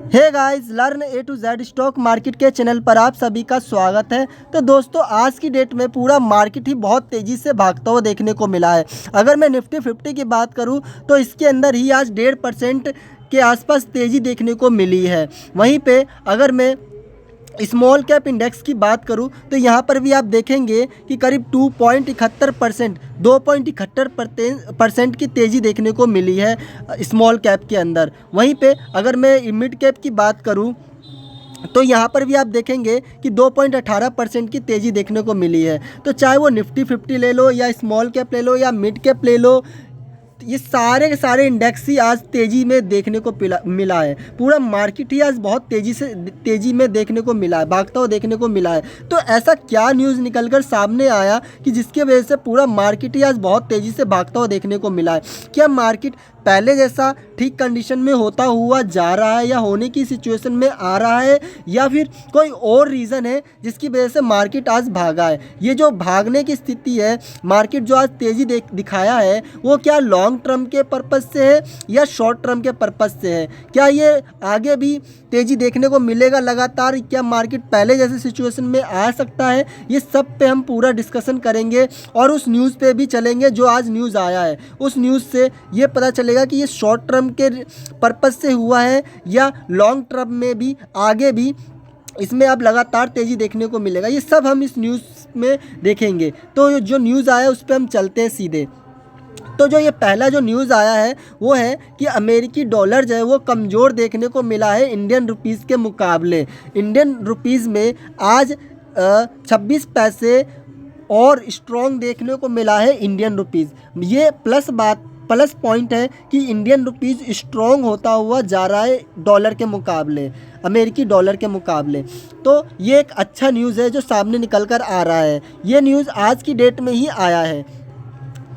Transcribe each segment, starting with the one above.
Hey guys, learn A to Z stock market के channel पर आप सभी का स्वागत है। तो दोस्तों, आज की डेट में पूरा मार्केट ही बहुत तेज़ी से भागता हुआ देखने को मिला है। अगर मैं निफ्टी 50 की बात करूं तो इसके अंदर ही आज 1.5% के आसपास तेज़ी देखने को मिली है। वहीं पे अगर मैं स्मॉल कैप इंडेक्स की बात करूं तो यहां पर भी आप देखेंगे कि करीब 2.71% 2.71% की तेज़ी देखने को मिली है स्मॉल कैप के अंदर। वहीं पे अगर मैं मिड कैप की बात करूं तो यहाँ पर भी आप देखेंगे कि 2.18% की तेज़ी देखने को मिली है। तो चाहे वो निफ्टी 50 ले लो या स्मॉल कैप ले लो या मिड कैप ले लो, ये सारे के सारे इंडेक्स ही आज तेज़ी में देखने को मिला है। पूरा मार्केट ही आज बहुत तेज़ी में देखने को मिला है, भागता हुआ देखने को मिला है। तो ऐसा क्या न्यूज़ निकल कर सामने आया कि जिसकी वजह से पूरा मार्केट ही आज बहुत तेज़ी से भागता हुआ देखने को मिला है? क्या मार्केट पहले जैसा ठीक कंडीशन में होता हुआ जा रहा है या होने की सिचुएशन में आ रहा है, या फिर कोई और रीज़न है जिसकी वजह से मार्केट आज भागा है? ये जो भागने की स्थिति है, मार्केट जो आज तेज़ी दिखाया है, वो क्या लॉन्ग टर्म के पर्पज़ से है या शॉर्ट टर्म के पर्पज़ से है? क्या ये आगे भी तेज़ी देखने को मिलेगा लगातार? क्या मार्केट पहले जैसे सिचुएशन में आ सकता है? ये सब पे हम पूरा डिस्कशन करेंगे और उस न्यूज़ पे भी चलेंगे जो आज न्यूज़ आया है। उस न्यूज़ से ये पता चलेगा कि ये शॉर्ट टर्म के पर्पज़ से हुआ है या लॉन्ग टर्म में भी आगे भी इसमें अब लगातार तेज़ी देखने को मिलेगा। ये सब हम इस न्यूज़ में देखेंगे। तो जो न्यूज़ आया उस पर हम चलते हैं सीधे। तो जो ये पहला जो न्यूज़ आया है वो है कि अमेरिकी डॉलर जो है वो कमज़ोर देखने को मिला है इंडियन रुपीज़ के मुकाबले। इंडियन रुपीज़ में आज 26 पैसे और स्ट्रॉन्ग देखने को मिला है इंडियन रुपीज़। ये प्लस पॉइंट है कि इंडियन रुपीज़ स्ट्रॉन्ग होता हुआ जा रहा है डॉलर के मुकाबले, अमेरिकी डॉलर के मुकाबले। तो ये एक अच्छा न्यूज़ है जो सामने निकल कर आ रहा है। ये न्यूज़ आज की डेट में ही आया है।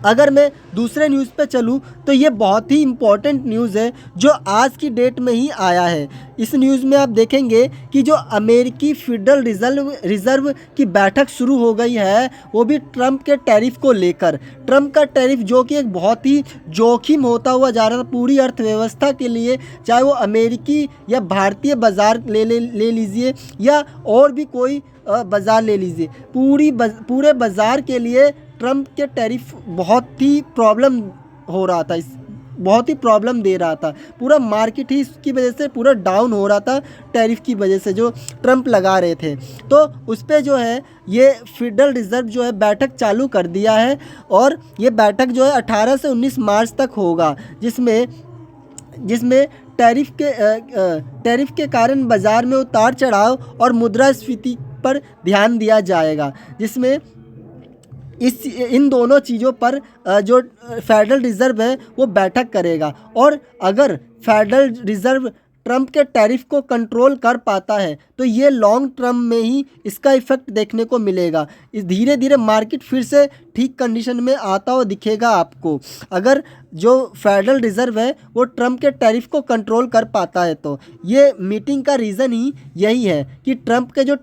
अगर मैं दूसरे न्यूज़ पे चलूँ तो ये बहुत ही इम्पॉर्टेंट न्यूज़ है जो आज की डेट में ही आया है। इस न्यूज़ में आप देखेंगे कि जो अमेरिकी फेडरल रिज़र्व की बैठक शुरू हो गई है, वो भी ट्रंप के टैरिफ को लेकर। ट्रंप का टैरिफ जो कि एक बहुत ही जोखिम होता हुआ जा रहा था पूरी अर्थव्यवस्था के लिए, चाहे वो अमेरिकी या भारतीय बाज़ार ले लीजिए या और भी कोई बाज़ार ले लीजिए, पूरे बाज़ार के लिए ट्रंप के टैरिफ बहुत ही प्रॉब्लम हो रहा था, बहुत ही प्रॉब्लम दे रहा था। पूरा मार्केट ही इसकी वजह से पूरा डाउन हो रहा था टैरिफ की वजह से जो ट्रंप लगा रहे थे। तो उस पर जो है ये फेडरल रिज़र्व जो है बैठक चालू कर दिया है और ये बैठक जो है 18 से 19 मार्च तक होगा, जिसमें टैरिफ के कारण बाज़ार में उतार चढ़ाव और मुद्रास्फीति पर ध्यान दिया जाएगा, जिसमें इन दोनों चीज़ों पर जो फेडरल रिज़र्व है वो बैठक करेगा। और अगर फेडरल रिज़र्व ट्रंप के टैरिफ को कंट्रोल कर पाता है तो ये लॉन्ग टर्म में ही इसका इफ़ेक्ट देखने को मिलेगा। इस धीरे धीरे मार्केट फिर से ठीक कंडीशन में आता हुआ दिखेगा आपको, अगर जो फेडरल रिज़र्व है वो ट्रंप के टैरिफ को कंट्रोल कर पाता है। तो ये मीटिंग का रीज़न ही यही है कि ट्रंप के जो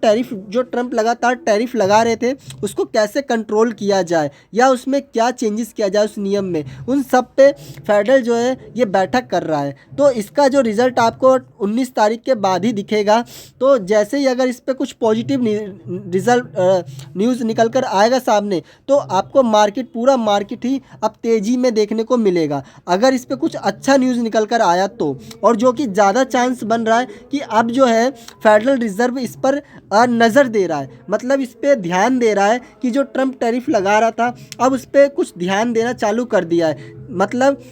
ट्रंप लगातार टैरिफ लगा रहे थे उसको कैसे कंट्रोल किया जाए या उसमें क्या चेंजेस किया जाए उस नियम में, उन सब पे फेडरल जो है ये बैठक कर रहा है। तो इसका जो रिज़ल्ट आपको 19 तारीख के बाद ही दिखेगा। तो जैसे ही अगर इस पर कुछ पॉजिटिव न्यूज़ निकल कर आएगा सामने तो आपको पूरा मार्केट ही अब तेज़ी में देखने को मिलेगा। अगर इस पर कुछ अच्छा न्यूज़ निकल कर आया तो, और जो कि ज़्यादा चांस बन रहा है कि अब जो है फेडरल रिज़र्व इस पर नज़र दे रहा है, मतलब इस पर ध्यान दे रहा है कि जो ट्रंप टैरिफ लगा रहा था अब उस पर कुछ ध्यान देना चालू कर दिया है। मतलब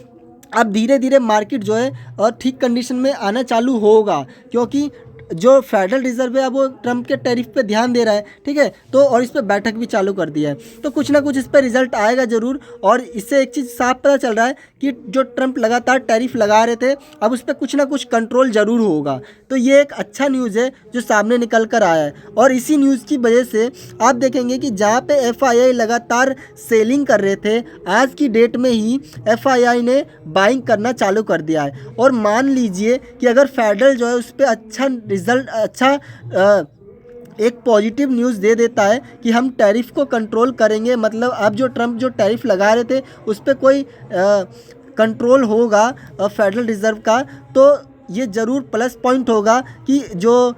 अब धीरे धीरे मार्केट जो है और ठीक कंडीशन में आना चालू होगा, क्योंकि जो फेडरल रिज़र्व है अब वो ट्रंप के टैरिफ पे ध्यान दे रहा है, ठीक है। तो और इस पर बैठक भी चालू कर दिया है, तो कुछ ना कुछ इस पर रिजल्ट आएगा ज़रूर। और इससे एक चीज़ साफ पता चल रहा है कि जो ट्रंप लगातार टैरिफ लगा रहे थे अब उस पर कुछ ना कुछ कंट्रोल ज़रूर होगा। तो ये एक अच्छा न्यूज़ है जो सामने निकल कर आया है। और इसी न्यूज़ की वजह से आप देखेंगे कि जहाँ पे FII लगातार सेलिंग कर रहे थे, आज की डेट में ही FII ने बाइंग करना चालू कर दिया है। और मान लीजिए कि अगर फेडरल जो है उस पर अच्छा एक पॉजिटिव न्यूज़ दे देता है कि हम टैरिफ को कंट्रोल करेंगे, मतलब अब जो ट्रंप जो टैरिफ लगा रहे थे उस पर कोई कंट्रोल होगा फेडरल रिज़र्व का, तो ये ज़रूर प्लस पॉइंट होगा कि जो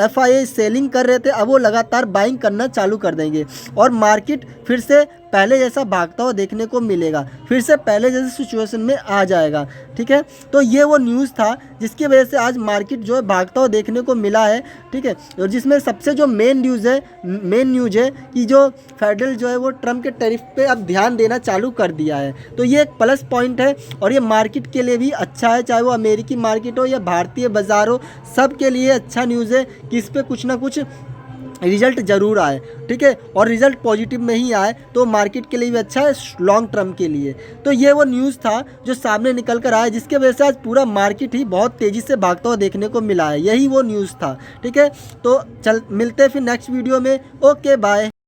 FII सेलिंग कर रहे थे अब वो लगातार बाइंग करना चालू कर देंगे और मार्केट फिर से पहले जैसा भागता हुआ देखने को मिलेगा, फिर से पहले जैसे सिचुएशन में आ जाएगा। ठीक है, तो ये वो न्यूज़ था जिसकी वजह से आज मार्केट जो है भागता हुआ देखने को मिला है। ठीक है, और जिसमें सबसे जो मेन न्यूज़ है कि जो फेडरल जो है वो ट्रम्प के टैरिफ पे अब ध्यान देना चालू कर दिया है। तो ये एक प्लस पॉइंट है और ये मार्केट के लिए भी अच्छा है, चाहे वो अमेरिकी मार्केट हो या भारतीय बाज़ार हो, सब के लिए अच्छा न्यूज़ है कि इस पर कुछ ना कुछ रिजल्ट ज़रूर आए। ठीक है, और रिजल्ट पॉजिटिव में ही आए तो मार्केट के लिए भी अच्छा है, लॉन्ग टर्म के लिए। तो ये वो न्यूज़ था जो सामने निकल कर आया, जिसके वजह से आज पूरा मार्केट ही बहुत तेज़ी से भागता हुआ देखने को मिला है। यही वो न्यूज़ था। ठीक है, तो मिलते हैं फिर नेक्स्ट वीडियो में। Okay bye.